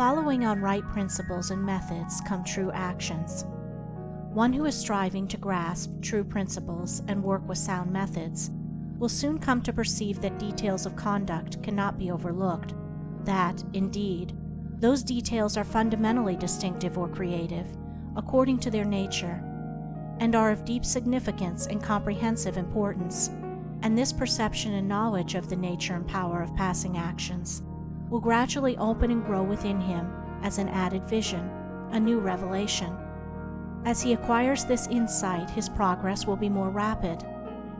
Following on right principles and methods come true actions. One who is striving to grasp true principles and work with sound methods will soon come to perceive that details of conduct cannot be overlooked, that, indeed, those details are fundamentally distinctive or creative, according to their nature, and are of deep significance and comprehensive importance, and this perception and knowledge of the nature and power of passing actions will gradually open and grow within him as an added vision, a new revelation. As he acquires this insight, his progress will be more rapid,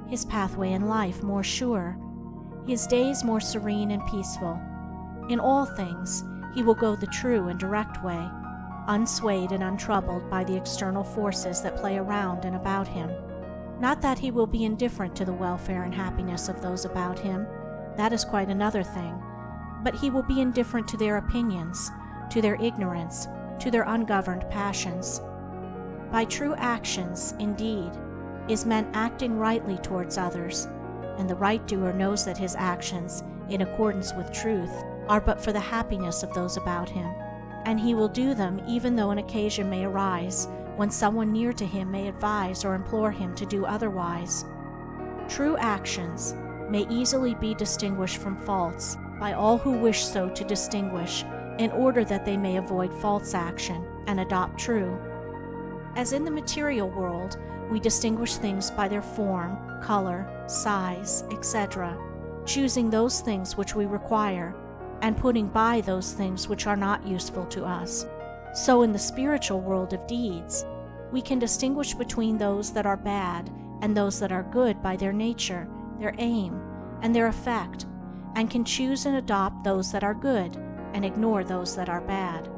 his pathway in life more sure, his days more serene and peaceful. In all things, he will go the true and direct way, unswayed and untroubled by the external forces that play around and about him. Not that he will be indifferent to the welfare and happiness of those about him, that is quite another thing, but he will be indifferent to their opinions, to their ignorance, to their ungoverned passions. By true actions, indeed, is meant acting rightly towards others, and the right doer knows that his actions, in accordance with truth, are but for the happiness of those about him, and he will do them even though an occasion may arise when someone near to him may advise or implore him to do otherwise. True actions may easily be distinguished from false by all who wish so to distinguish, in order that they may avoid false action and adopt true. As in the material world, we distinguish things by their form, color, size, etc., choosing those things which we require, and putting by those things which are not useful to us. So in the spiritual world of deeds, we can distinguish between those that are bad and those that are good by their nature, their aim, and their effect, and can choose and adopt those that are good and ignore those that are bad.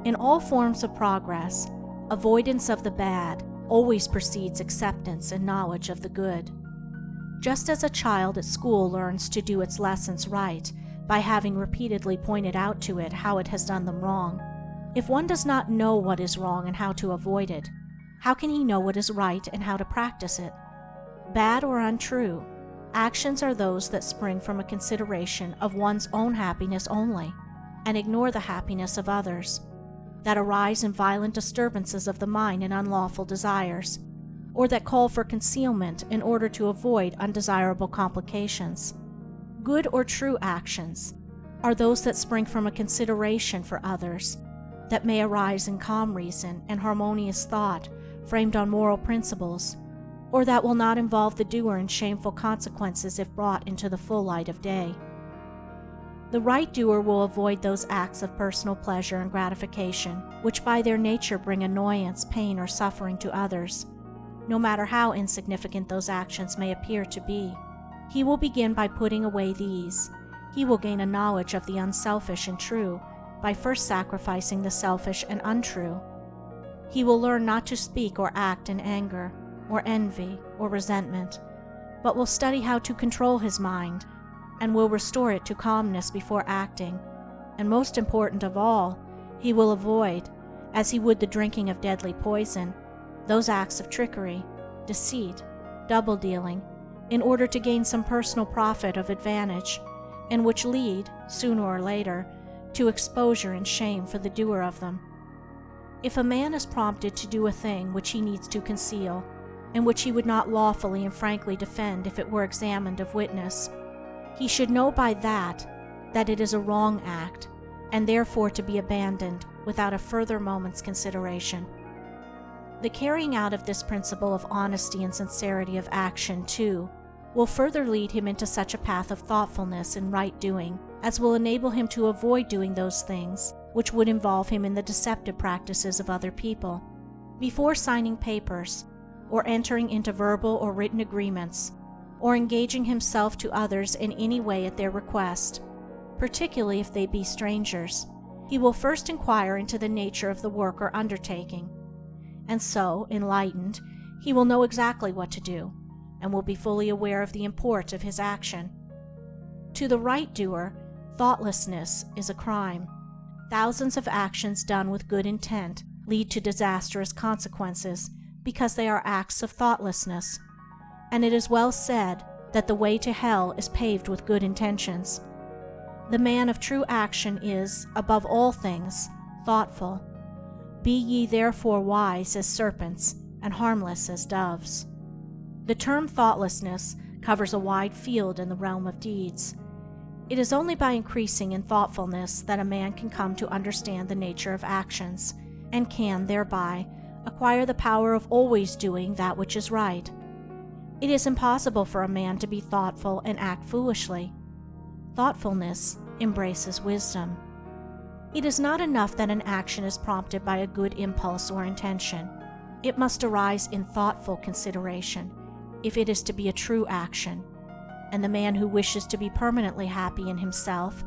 In all forms of progress, avoidance of the bad always precedes acceptance and knowledge of the good. Just as a child at school learns to do its lessons right by having repeatedly pointed out to it how it has done them wrong, if one does not know what is wrong and how to avoid it, how can he know what is right and how to practice it? Bad or untrue, actions are those that spring from a consideration of one's own happiness only, and ignore the happiness of others, that arise in violent disturbances of the mind and unlawful desires, or that call for concealment in order to avoid undesirable complications. Good or true actions are those that spring from a consideration for others, that may arise in calm reason and harmonious thought framed on moral principles, or that will not involve the doer in shameful consequences if brought into the full light of day. The right doer will avoid those acts of personal pleasure and gratification which by their nature bring annoyance, pain, or suffering to others, no matter how insignificant those actions may appear to be. He will begin by putting away these. He will gain a knowledge of the unselfish and true by first sacrificing the selfish and untrue. He will learn not to speak or act in anger, or envy, or resentment, but will study how to control his mind, and will restore it to calmness before acting, and most important of all, he will avoid, as he would the drinking of deadly poison, those acts of trickery, deceit, double-dealing, in order to gain some personal profit of advantage, and which lead, sooner or later, to exposure and shame for the doer of them. If a man is prompted to do a thing which he needs to conceal, and which he would not lawfully and frankly defend if it were examined of witness, he should know by that it is a wrong act, and therefore to be abandoned without a further moment's consideration. The carrying out of this principle of honesty and sincerity of action, too, will further lead him into such a path of thoughtfulness and right doing as will enable him to avoid doing those things which would involve him in the deceptive practices of other people. Before signing papers, or entering into verbal or written agreements, or engaging himself to others in any way at their request, particularly if they be strangers, he will first inquire into the nature of the work or undertaking, and so, enlightened, he will know exactly what to do, and will be fully aware of the import of his action. To the right doer, thoughtlessness is a crime. Thousands of actions done with good intent lead to disastrous consequences because they are acts of thoughtlessness, and it is well said that the way to hell is paved with good intentions. The man of true action is, above all things, thoughtful. Be ye therefore wise as serpents and harmless as doves. The term thoughtlessness covers a wide field in the realm of deeds. It is only by increasing in thoughtfulness that a man can come to understand the nature of actions, and can, thereby, acquire the power of always doing that which is right. It is impossible for a man to be thoughtful and act foolishly. Thoughtfulness embraces wisdom. It is not enough that an action is prompted by a good impulse or intention. It must arise in thoughtful consideration if it is to be a true action, and the man who wishes to be permanently happy in himself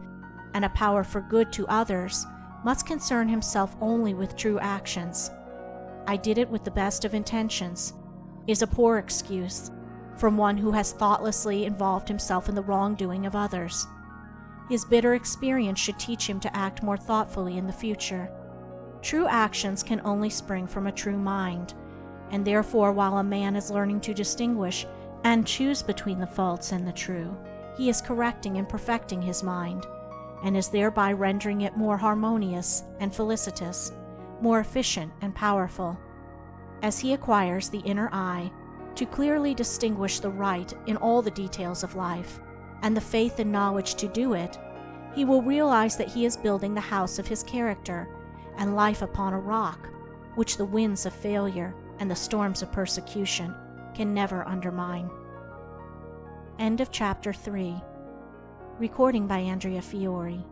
and a power for good to others must concern himself only with true actions. "I did it with the best of intentions" is a poor excuse from one who has thoughtlessly involved himself in the wrongdoing of others. His bitter experience should teach him to act more thoughtfully in the future. True actions can only spring from a true mind, and therefore while a man is learning to distinguish and choose between the false and the true, he is correcting and perfecting his mind, and is thereby rendering it more harmonious and felicitous, more efficient and powerful. As he acquires the inner eye to clearly distinguish the right in all the details of life, and the faith and knowledge to do it, he will realize that he is building the house of his character and life upon a rock which the winds of failure and the storms of persecution can never undermine. End of Chapter 3. Recording by Andrea Fiore.